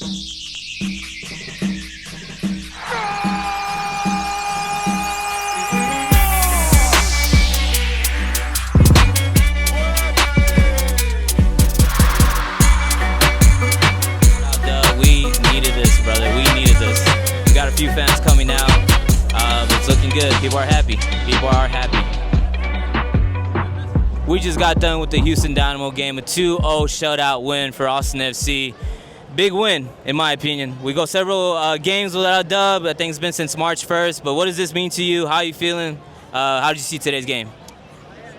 We needed this, brother. We needed this. We got a few fans coming out. It's looking good. People are happy. People are happy. We just got done with the Houston Dynamo game, a 2-0 shutout win for Austin FC. Big win, in my opinion. We go several games without a dub. I think it's been since March 1st. But what does this mean to you? How are you feeling? How did you see today's game?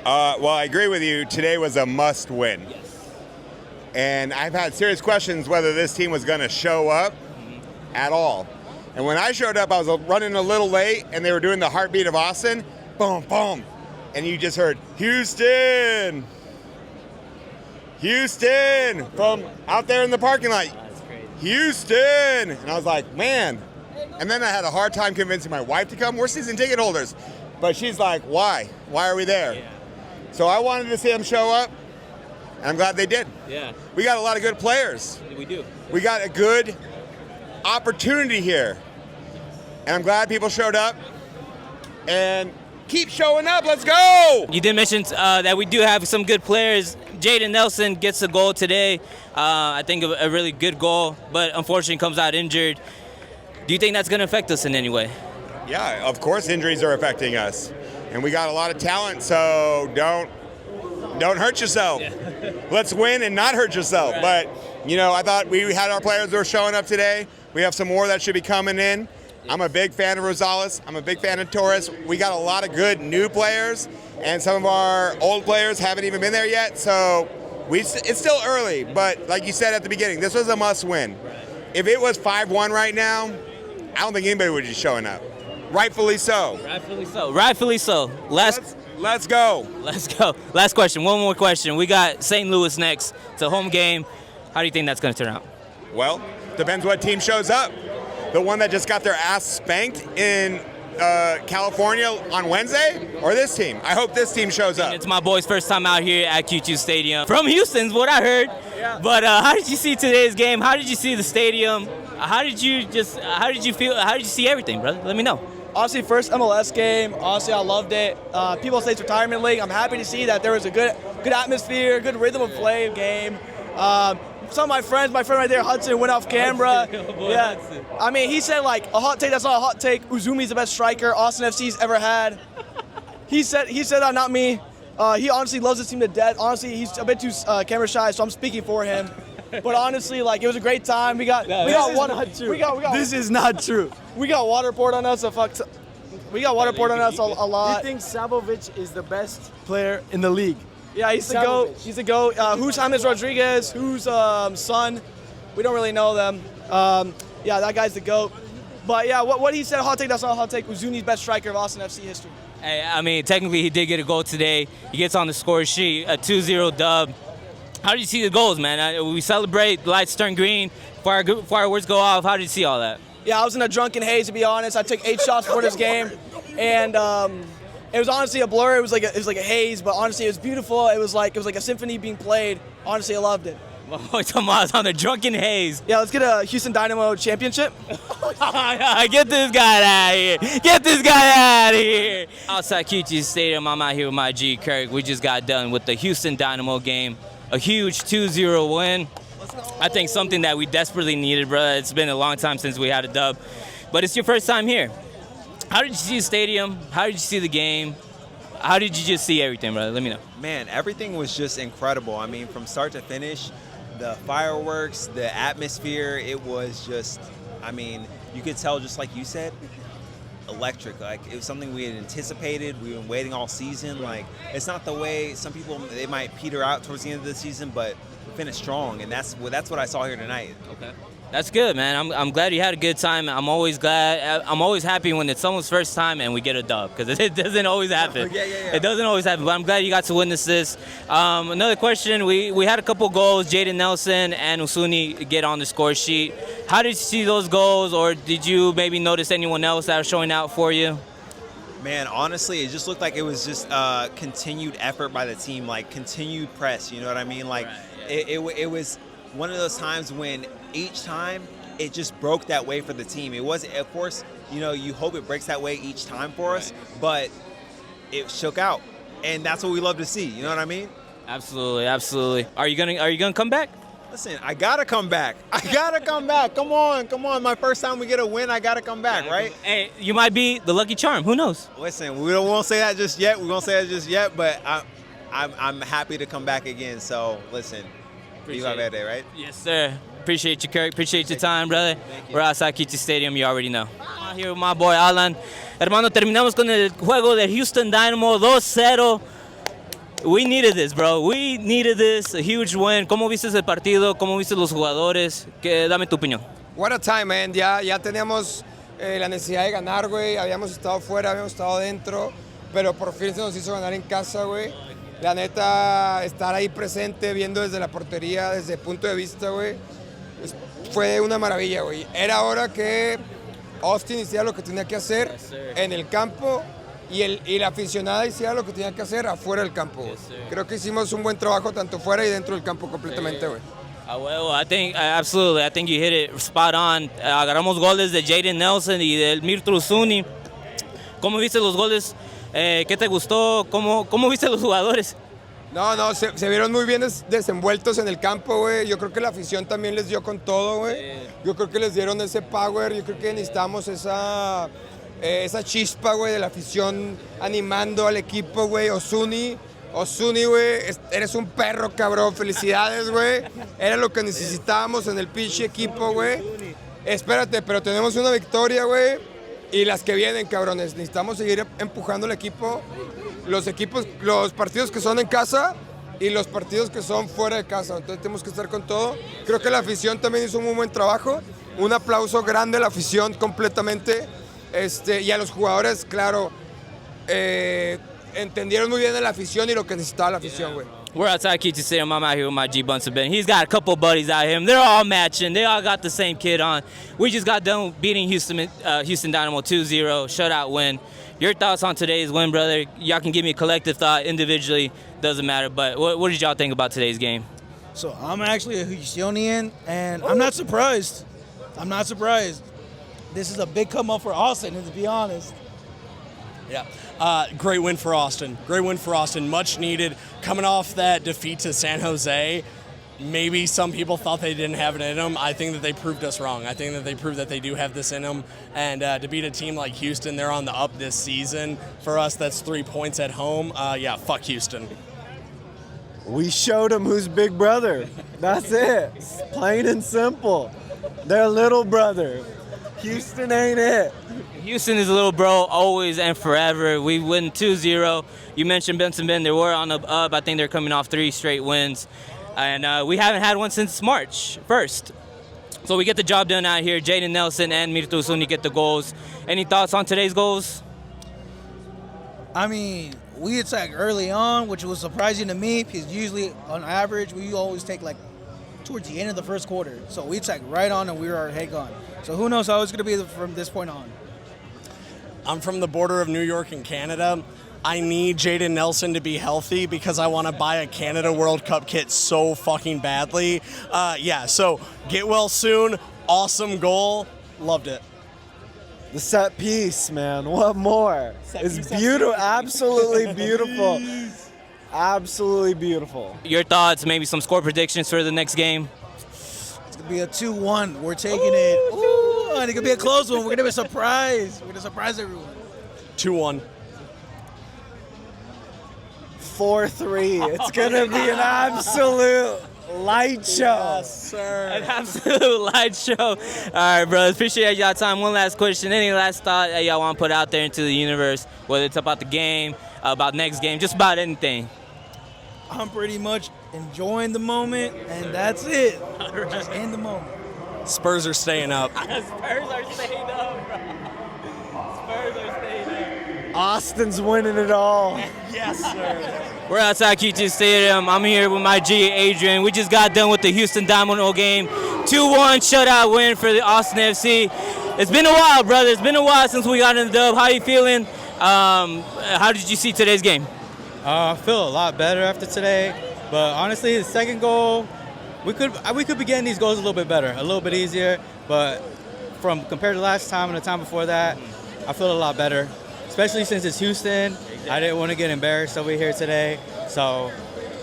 Well, I agree with you. Today was a must win. Yes. And I've had serious questions whether this team was going to show up at all. And when I showed up, I was running a little late, and they were doing the heartbeat of Austin. Boom, boom. And you just heard, Houston! Houston! From out there in the parking lot. That's crazy. Houston! And I was like, man. And then I had a hard time convincing my wife to come. We're season ticket holders. But she's like, why? Why are we there? Yeah. So I wanted to see them show up, and I'm glad they did. Yeah, We got a lot of good players. we do. We got a good opportunity here. And I'm glad people showed up. And keep showing up. Let's go! You did mention that we do have some good players. Jaden Nelson gets a goal today. I think a really good goal, but unfortunately comes out injured. Do you think that's going to affect us in any way? Yeah, of course injuries are affecting us. And we got a lot of talent, so don't hurt yourself. Yeah. Let's win and not hurt yourself. Right. But, you know, I thought we had our players that were showing up today. We have some more that should be coming in. I'm a big fan of Rosales. I'm a big fan of Torres. We got a lot of good new players, and some of our old players haven't even been there yet. So it's still early, but like you said at the beginning, this was a must-win. Right. If it was 5-1 right now, I don't think anybody would be showing up. Rightfully so. Rightfully so. Rightfully so. Let's go. Let's go. Last question. One more question. We got St. Louis next. It's a home game. How do you think that's going to turn out? Well, depends what team shows up. The one that just got their ass spanked in California on Wednesday, or this team? I hope this team shows up. It's my boy's first time out here at Q2 Stadium. From Houston's what I heard. Yeah. But how did you see today's game? How did you see the stadium? How did you feel? How did you see everything, brother? Let me know. Honestly, first MLS game. Honestly, I loved it. People State's retirement league. I'm happy to see that there was a good atmosphere, good rhythm of play game. Some of my friend right there, Hudson, went off camera. Yeah, Hudson. I mean, he said like a hot take. That's not a hot take. Uzumi's the best striker Austin FC's ever had. He said that, not me. He honestly loves his team to death. Honestly, he's a bit too camera shy, so I'm speaking for him. But honestly, like, it was a great time. We got This is not true. We got water poured on us. We got water poured on us a lot. You think Sabovic is the best player in the league? Yeah, he's the GOAT. He's the GOAT. Who's James Rodriguez? Who's son? We don't really know them. Yeah, that guy's the GOAT. But yeah, what he said, hot take, that's not a hot take. Uzuni's best striker of Austin FC history. Hey, I mean, technically he did get a goal today. He gets on the score sheet, a 2-0 dub. How did you see the goals, man? We celebrate, the lights turn green, fireworks go off. How did you see all that? Yeah, I was in a drunken haze, to be honest. I took 8 shots before this game, and it was honestly a blur. It was like a haze, but honestly, it was beautiful. It was like a symphony being played. Honestly, I loved it. Tomas on a drunken haze. Yeah, let's get a Houston Dynamo championship. Get this guy out of here. Get this guy out of here. Outside QT Stadium, I'm out here with my G, Kirk. We just got done with the Houston Dynamo game. A huge 2-0 win. I think something that we desperately needed, bro. It's been a long time since we had a dub. But it's your first time here. How did you see the stadium? How did you see the game? How did you just see everything, brother? Let me know. Man, everything was just incredible. I mean, from start to finish, the fireworks, the atmosphere, it was just, I mean, you could tell, just like you said, electric. Like, it was something we had anticipated. We've been waiting all season. Like, it's not the way some people, they might peter out towards the end of the season, but we finished strong, and that's what I saw here tonight. Okay. That's good, man. I'm glad you had a good time. I'm always happy when it's someone's first time and we get a dub, because it doesn't always happen. Yeah. It doesn't always happen, but I'm glad you got to witness this. Another question, we had a couple goals. Jaden Nelson and Usuni get on the score sheet. How did you see those goals, or did you maybe notice anyone else that was showing out for you? Man, honestly, it just looked like it was just continued effort by the team, like continued press, you know what I mean? Like, right, yeah. it was one of those times when each time it just broke that way for the team. It was, of course, you hope it breaks that way each time for us, but it shook out, and that's what we love to see. You know what I mean? Absolutely, absolutely. Are you gonna come back? Listen, I gotta come back. Come on. My first time we get a win, I gotta come back, right? Hey, you might be the lucky charm. Who knows? Listen, we won't say that just yet. But I'm happy to come back again. So listen, Viva Verde, right? Yes, sir. Appreciate you, Kirk. Appreciate your time, brother. We're outside Kitty Stadium. You already know. I'm here with my boy Alan. Hermano, terminamos con el juego de Houston Dynamo 2-0. We needed this, bro. We needed this. A huge win. ¿Cómo viste el partido? ¿Cómo viste los jugadores? Dame tu opinión. What a time, man. Ya teníamos la necesidad de ganar, güey. Habíamos estado fuera, habíamos estado dentro, pero por fin se nos hizo ganar en casa, güey. La neta, estar ahí presente, viendo desde la portería, desde el punto de vista, güey, fue una maravilla, güey. Era hora que Austin hiciera lo que tenía que hacer en el campo y la aficionada hiciera lo que tenía que hacer afuera del campo, güey. Creo que hicimos un buen trabajo tanto fuera y dentro del campo completamente, güey. Well, I think absolutely. I think you hit it spot on. Agarramos goles de Jaden Nelson y del Mirtu Zuni. ¿Cómo viste los goles? ¿Qué te gustó? ¿Cómo viste los jugadores? No, se vieron muy bien desenvueltos en el campo, güey. Yo creo que la afición también les dio con todo, güey. Yo creo que les dieron ese power. Yo creo que necesitamos esa chispa, güey, de la afición animando al equipo, güey. Osuni, güey, eres un perro, cabrón. Felicidades, güey. Era lo que necesitábamos en el pinche equipo, güey. Espérate, pero tenemos una victoria, güey. Y las que vienen, cabrones. Necesitamos seguir empujando el equipo. Los partidos que son en casa y los partidos que son fuera de casa. Entonces tenemos que estar con todo. Creo que la afición también hizo un muy buen trabajo. Un aplauso grande a la afición completamente. Y a los jugadores, claro, entendieron muy bien a la afición y lo que necesitaba la afición, güey. We're outside Kitty Stadium. I'm out here with my G Bunsen Ben. He's got a couple buddies out here. They're all matching. They all got the same kid on. We just got done beating Houston Dynamo 2-0, shutout win. Your thoughts on today's win, brother? Y'all can give me a collective thought individually. Doesn't matter. But what did y'all think about today's game? So I'm actually a Houstonian, and I'm not surprised. This is a big come up for Austin, to be honest. Yeah, great win for Austin. Much needed. Coming off that defeat to San Jose, maybe some people thought they didn't have it in them. I think that they proved us wrong. I think that they proved that they do have this in them. And to beat a team like Houston, they're on the up this season. For us, that's 3 points at home. Yeah, fuck Houston. We showed them who's big brother. That's it. Plain and simple. Their little brother. Houston ain't it. Houston is a little bro, always and forever. We win 2-0. You mentioned Benson Ben. They were on the up. I think they're coming off 3 straight wins. And we haven't had one since March 1st. So we get the job done out here. Jaden Nelson and Mirtu Zuni get the goals. Any thoughts on today's goals? I mean, we attacked early on, which was surprising to me because usually, on average, we always take like towards the end of the first quarter. So we attacked right on and we were our head gone. So who knows how it's going to be from this point on. I'm from the border of New York and Canada. I need Jaden Nelson to be healthy because I want to buy a Canada World Cup kit so fucking badly. So get well soon. Awesome goal. Loved it. The set piece, man. What more? It's beautiful. Absolutely beautiful. Absolutely beautiful. Your thoughts, maybe some score predictions for the next game? It's going to be a 2-1. We're taking it. Ooh, and it's going to be a close one. We're going to be a surprise. We're going to surprise everyone. 2-1. 4-3. It's going to be an absolute light show. Yes, sir. An absolute light show. All right, brothers. Appreciate y'all time. One last question. Any last thought that y'all want to put out there into the universe, whether it's about the game, about next game, just about anything? I'm pretty much enjoying the moment, and that's it. We're just in the moment. Spurs are staying up. Spurs are staying up, bro. Spurs are staying up. Austin's winning it all. Yes, sir. We're outside Houston Stadium. I'm here with my G, Adrian. We just got done with the Houston Dynamo game. 2-1 shutout win for the Austin FC. It's been a while, brother. It's been a while since we got in the dub. How are you feeling? How did you see today's game? I feel a lot better after today, but honestly, the second goal, we could be getting these goals a little bit better, a little bit easier, but from compared to last time and the time before that, I feel a lot better, especially since it's Houston. Exactly. I didn't want to get embarrassed over here today. So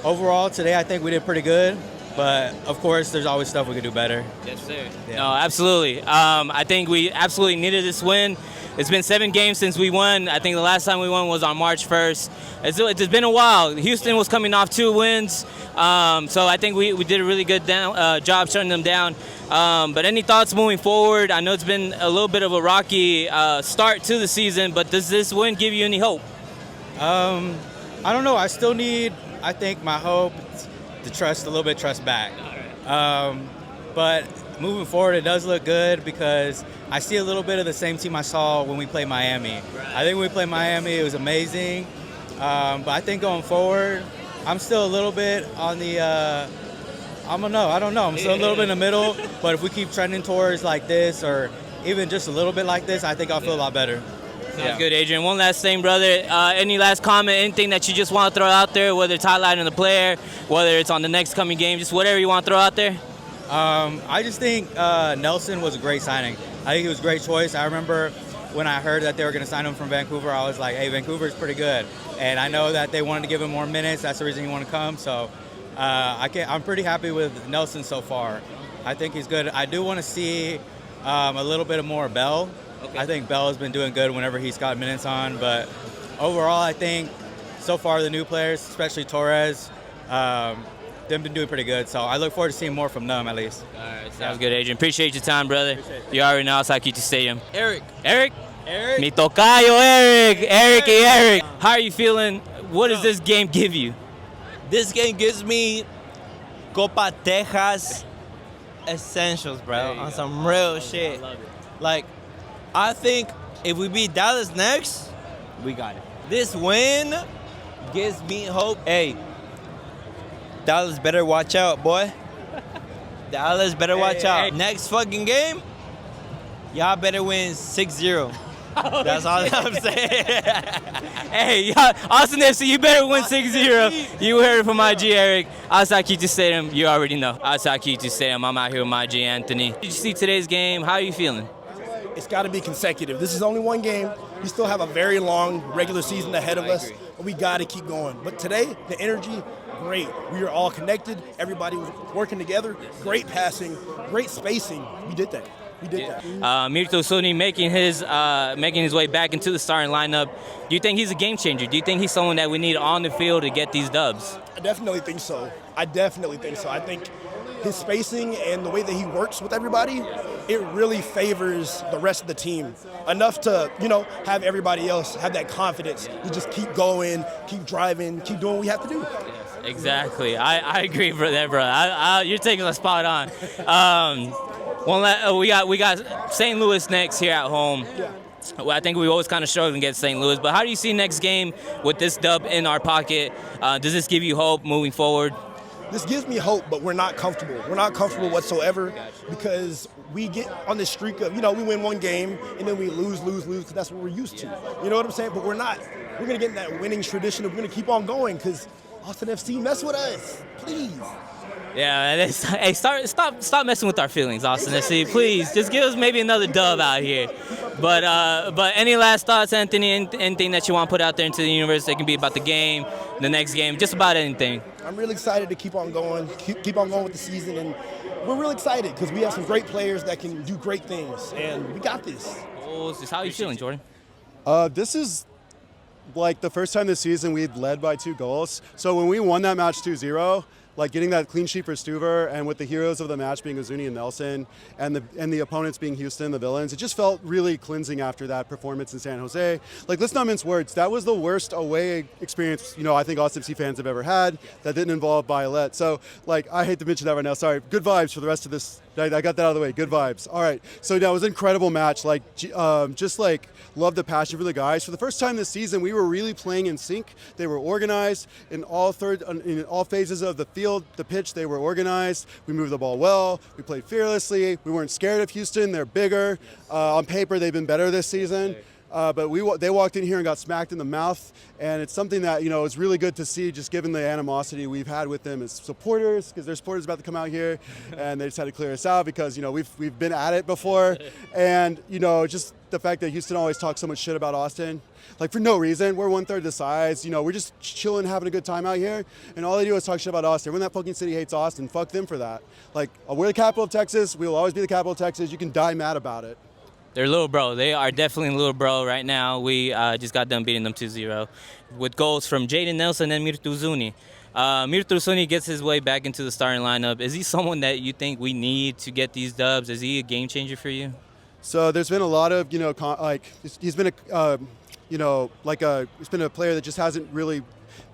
overall, today I think we did pretty good. But, of course, there's always stuff we could do better. Yes, sir. Yeah. No, absolutely. I think we absolutely needed this win. It's been 7 games since we won. I think the last time we won was on March 1st. It's been a while. Houston was coming off 2 wins. So I think we did a really good job shutting them down. But any thoughts moving forward? I know it's been a little bit of a rocky start to the season, but does this win give you any hope? I don't know. I still need, I think, my hope to trust back. But moving forward, it does look good because I see a little bit of the same team I saw when we played Miami. Right. I think when we played Miami, it was amazing. But I think going forward, I'm still a little bit on the, I don't know. I'm still a little bit in the middle. But if we keep trending towards like this or even just a little bit like this, I think I'll feel a lot better. Sounds good, Adrian. One last thing, brother. Any last comment, anything that you just want to throw out there, whether it's highlighting the player, whether it's on the next coming game, just whatever you want to throw out there? I just think Nelson was a great signing. I think he was a great choice. I remember when I heard that they were going to sign him from Vancouver, I was like, hey, Vancouver's pretty good. And I know that they wanted to give him more minutes. That's the reason he wanted to come. So I'm pretty happy with Nelson so far. I think he's good. I do want to see a little bit more Bell. Okay. I think Bell has been doing good whenever he's got minutes on, but overall, I think so far the new players, especially Torres, they've been doing pretty good. So I look forward to seeing more from them at least. All right, sounds good, Adrian. Appreciate your time, brother. You already know outside Kitty Stadium. Eric. Mi tocayo, Eric. How are you feeling? What does this game give you? This game gives me Copa Texas essentials, bro, on some real shit. I love it. Like, I think if we beat Dallas next, we got it. This win gives me hope. Hey, Dallas better watch out, boy. Dallas better watch out. Next fucking game, y'all better win 6-0. That's all I'm saying. Hey, Austin FC, you better win 6-0. You heard it from my G, Eric. Outside Kitty Stadium, you already know. Outside Kitty Stadium, I'm out here with my G, Anthony. Did you see today's game? How are you feeling? It's got to be consecutive. This is only one game. We still have a very long regular season ahead of us, but we got to keep going. But today, the energy, great. We are all connected. Everybody was working together. Great passing, great spacing. We did that. Mirto Suni making his way back into the starting lineup. Do you think he's a game changer? Do you think he's someone that we need on the field to get these dubs? I definitely think so. I think his spacing and the way that he works with everybody, it really favors the rest of the team enough to, have everybody else have that confidence to just keep going, keep driving, keep doing what we have to do. Yes, exactly. I agree with that, brother. You're taking a spot on. We got St. Louis next here at home. Yeah. Well, I think we always kind of struggled against St. Louis, but how do you see next game with this dub in our pocket? Does this give you hope moving forward? This gives me hope, but we're not comfortable. We're not comfortable whatsoever because we get on this streak of, we win one game and then we lose, because that's what we're used to. You know what I'm saying? But we're not. We're going to get in that winning tradition. We're going to keep on going because Austin FC, mess with us, please. Yeah, hey, stop messing with our feelings, Austin FC. Please, just give us maybe another dub out here. But any last thoughts, Anthony? Anything that you want to put out there into the universe? It can be about the game, the next game, just about anything. I'm really excited to keep on going, keep on going with the season, and we're really excited because we have some great players that can do great things, and we got this. How are you feeling, Jordan? This is like the first time this season we'd led by 2 goals. So when we won that match 2-0, like getting that clean sheet for Stuver, and with the heroes of the match being Ozuni and Nelson, and the opponents being Houston, the villains, it just felt really cleansing after that performance in San Jose. Like, let's not mince words. That was the worst away experience, I think Austin FC fans have ever had that didn't involve Violet. So, I hate to mention that right now. Sorry. Good vibes for the rest of this. I got that out of the way. Good vibes. All right. So that was an incredible match. Love the passion for the guys. For the first time this season, we were really playing in sync. They were organized in all phases of the field, the pitch. They were organized. We moved the ball well. We played fearlessly. We weren't scared of Houston. They're bigger. On paper, they've been better this season. but they walked in here and got smacked in the mouth, and it's something that, is really good to see, just given the animosity we've had with them as supporters, because their supporters about to come out here, and they just had to clear us out because, we've been at it before, and, just the fact that Houston always talks so much shit about Austin, like for no reason. We're 1/3 the size, we're just chilling, having a good time out here, and all they do is talk shit about Austin. Everyone that fucking city hates Austin, fuck them for that. Like, we're the capital of Texas, we will always be the capital of Texas, you can die mad about it. They're little bro. They are definitely little bro right now. We just got done beating them 2-0 with goals from Jaden Nelson and Mirtu Zuni. Mirtu Zuni gets his way back into the starting lineup. Is he someone that you think we need to get these dubs? Is he a game changer for you? So there's been a lot of, he's been he's been a player that just hasn't really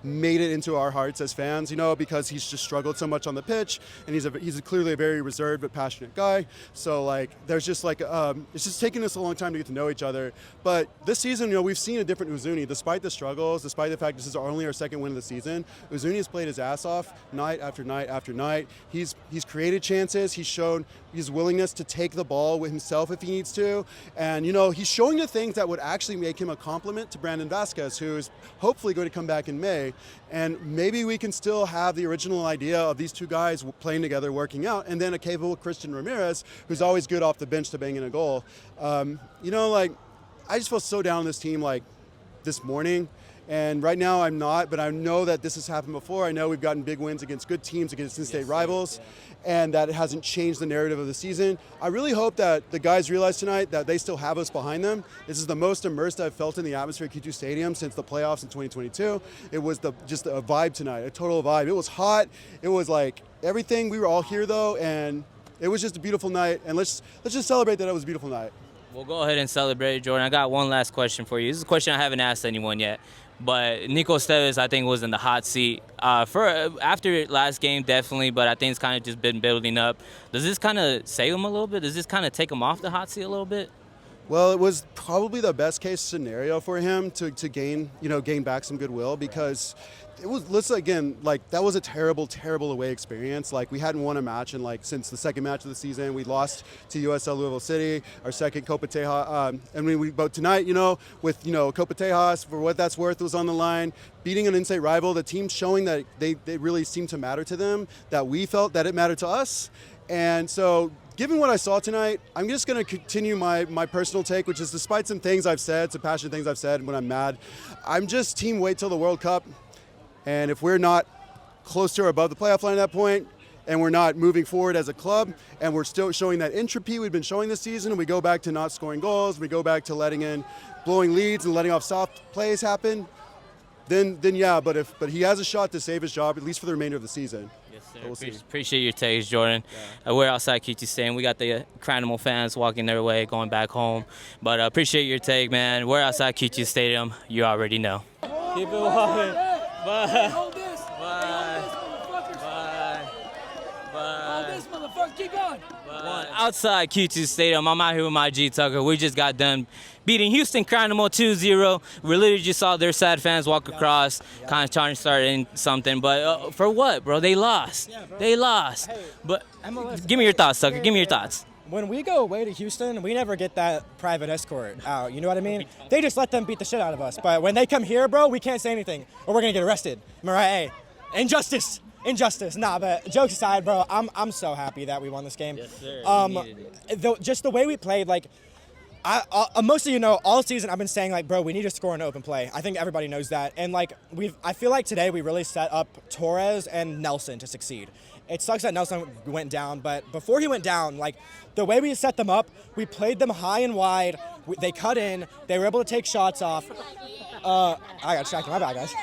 made it into our hearts as fans, because he's just struggled so much on the pitch, and he's clearly a very reserved but passionate guy. So there's just it's just taken us a long time to get to know each other. But this season, we've seen a different Uzuni, despite the struggles, despite the fact this is only our second win of the season. Uzuni has played his ass off night after night after night. He's created chances. He's shown his willingness to take the ball with himself if he needs to, and he's showing the things that would actually make him a compliment to Brandon Vasquez, who is hopefully going to come back in May. And maybe we can still have the original idea of these two guys playing together, working out, and then a capable Christian Ramirez, who's always good off the bench to bang in a goal. I just feel so down on this team this morning. And right now I'm not, but I know that this has happened before. I know we've gotten big wins against good teams, against in-state rivals, and that it hasn't changed the narrative of the season. I really hope that the guys realize tonight that they still have us behind them. This is the most immersed I've felt in the atmosphere at Q2 Stadium since the playoffs in 2022. It was just a vibe tonight, a total vibe. It was hot. It was like everything. We were all here though, and it was just a beautiful night. And let's just celebrate that it was a beautiful night. We'll go ahead and celebrate, Jordan. I got one last question for you. This is a question I haven't asked anyone yet. But Nico Esteves, I think, was in the hot seat after last game, definitely. But I think it's kind of just been building up. Does this kind of save him a little bit? Does this kind of take him off the hot seat a little bit? Well, it was probably the best case scenario for him to gain back some goodwill, because it was, that was a terrible, terrible away experience. We hadn't won a match since the second match of the season. We lost to USL Louisville City, our second Copa Tejas. But tonight, with, Copa Tejas, for what that's worth, was on the line. Beating an in-state rival, the team showing that they really seemed to matter to them, that we felt that it mattered to us. And so, given what I saw tonight, I'm just going to continue my personal take, which is, despite some things I've said, some passionate things I've said when I'm mad, I'm just team wait till the World Cup. And if we're not close to or above the playoff line at that point, and we're not moving forward as a club, and we're still showing that entropy we've been showing this season, and we go back to not scoring goals, we go back to blowing leads and letting off soft plays happen, then yeah. But he has a shot to save his job, at least for the remainder of the season. Yes, sir. We'll appreciate your takes, Jordan. We're outside Q2 Stadium. We got the Dynamo fans walking their way, going back home. But appreciate your take, man. We're outside Q2 Stadium. You already know. Keep it walking. Bye. Hold this. Bye. Hold this, motherfuckers. Bye. Bye. Hold this, motherfucker. Keep going. Outside Q2 Stadium, I'm out here with my G Tucker. We just got done beating Houston Dynamo 2-0. We literally just saw their sad fans walk across, kind of trying to start in something. But for what, bro? They lost. They lost. But give me your thoughts, Tucker. Give me your thoughts. When we go away to Houston, we never get that private escort out. You know what I mean? They just let them beat the shit out of us. But when they come here, bro, we can't say anything, or we're gonna get arrested. Am I right? Hey, injustice. Nah, but jokes aside, bro, I'm so happy that we won this game. Yes, sir. Just the way we played, most of all season I've been saying, bro, we need to score an open play. I think everybody knows that. And I feel like today we really set up Torres and Nelson to succeed. It sucks that Nelson went down, but before he went down, the way we set them up, we played them high and wide. They cut in. They were able to take shots off. I got distracted. My bad, guys.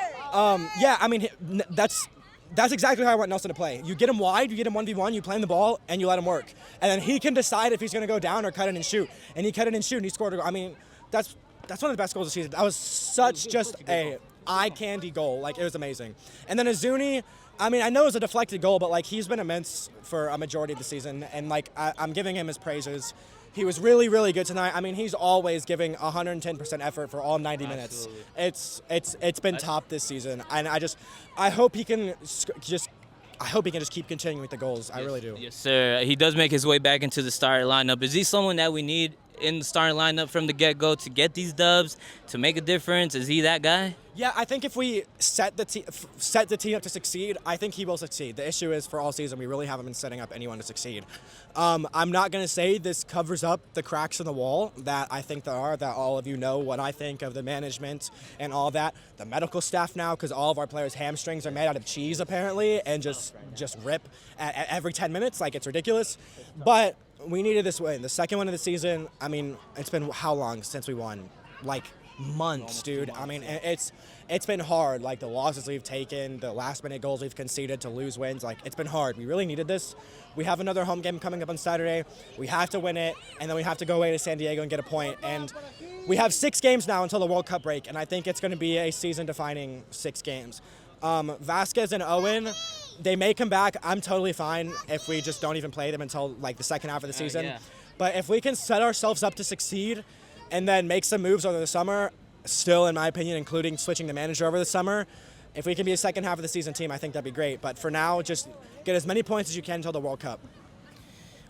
Yeah, I mean, that's exactly how I want Nelson to play. You get him wide, you get him 1v1, you play him the ball, and you let him work. And then he can decide if he's going to go down or cut in and shoot. And he cut in and shoot, and he scored a goal. I mean, that's one of the best goals of the season. That was just a eye-candy goal. It was amazing. And then Azuni, I mean, I know it was a deflected goal, but he's been immense for a majority of the season, and I'm giving him his praises. He was really, really good tonight. I mean, he's always giving 110% effort for all 90 minutes. It's been top this season, and I hope he can just keep continuing with the goals. I really do. Yes, sir. He does make his way back into the starting lineup. Is he someone that we need in the starting lineup from the get-go to get these dubs, to make a difference? Is he that guy? Yeah, I think if we set the team up to succeed, I think he will succeed. The issue is for all season, we really haven't been setting up anyone to succeed. I'm not going to say this covers up the cracks in the wall that I think there are, that all of you know what I think of the management and all that. The medical staff now, because all of our players' hamstrings are made out of cheese apparently and just rip at every 10 minutes. Like, it's ridiculous. But we needed this win. The second one of the season, I mean, it's been how long since we won? Like, months, dude. I mean, it's been hard. Like, the losses we've taken, the last-minute goals we've conceded to lose wins, like, it's been hard. We really needed this. We have another home game coming up on Saturday. We have to win it, and then we have to go away to San Diego and get a point. And we have 6 games now until the World Cup break, and I think it's going to be a season-defining 6 games. Vasquez and Owen, they may come back. I'm totally fine if we just don't even play them until, like, the second half of the season. Yeah. But if we can set ourselves up to succeed and then make some moves over the summer, still, in my opinion, including switching the manager over the summer, if we can be a second half of the season team, I think that'd be great. But for now, just get as many points as you can until the World Cup.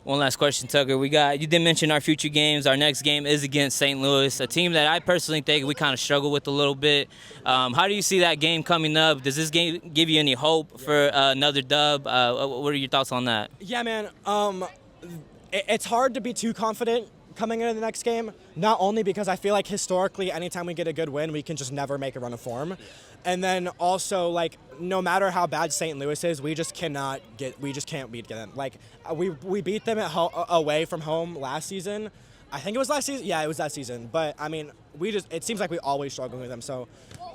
One last question, Tucker. You did mention our future games. Our next game is against St. Louis, a team that I personally think we kind of struggle with a little bit. How do you see that game coming up? Does this game give you any hope for another dub? What are your thoughts on that? Yeah, man. It's hard to be too confident coming into the next game, not only because I feel like historically anytime we get a good win, we can just never make a run of form. And then also, like, no matter how bad St. Louis is, we just can't beat them. Like, we beat them away from home last season. I think it was last season. Yeah, it was that season. But I mean, it seems like we always struggle with them. So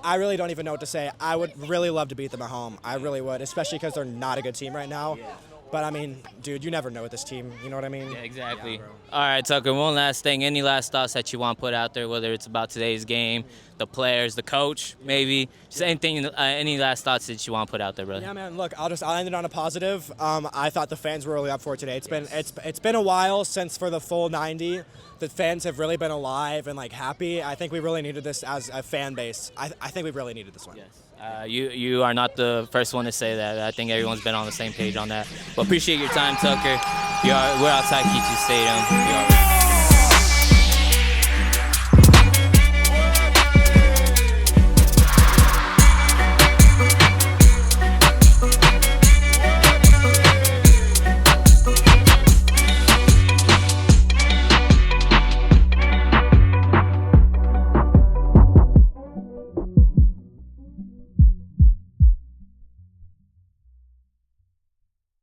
I really don't even know what to say. I would really love to beat them at home. I really would, especially because they're not a good team right now. Yeah. But I mean, dude, you never know with this team. You know what I mean? Yeah, exactly. Yeah, all right, Tucker, one last thing. Any last thoughts that you want to put out there, whether it's about today's game, the players, the coach, maybe? Just anything, any last thoughts that you want to put out there, brother? Yeah, man, look, I'll end it on a positive. I thought the fans were really up for it today. It's been a while since for the full 90. The fans have really been alive and, like, happy. I think we really needed this as a fan base. I think we really needed this one. Yes. You are not the first one to say that. I think everyone's been on the same page on that. But appreciate your time, Tucker. We're outside Keachie Stadium.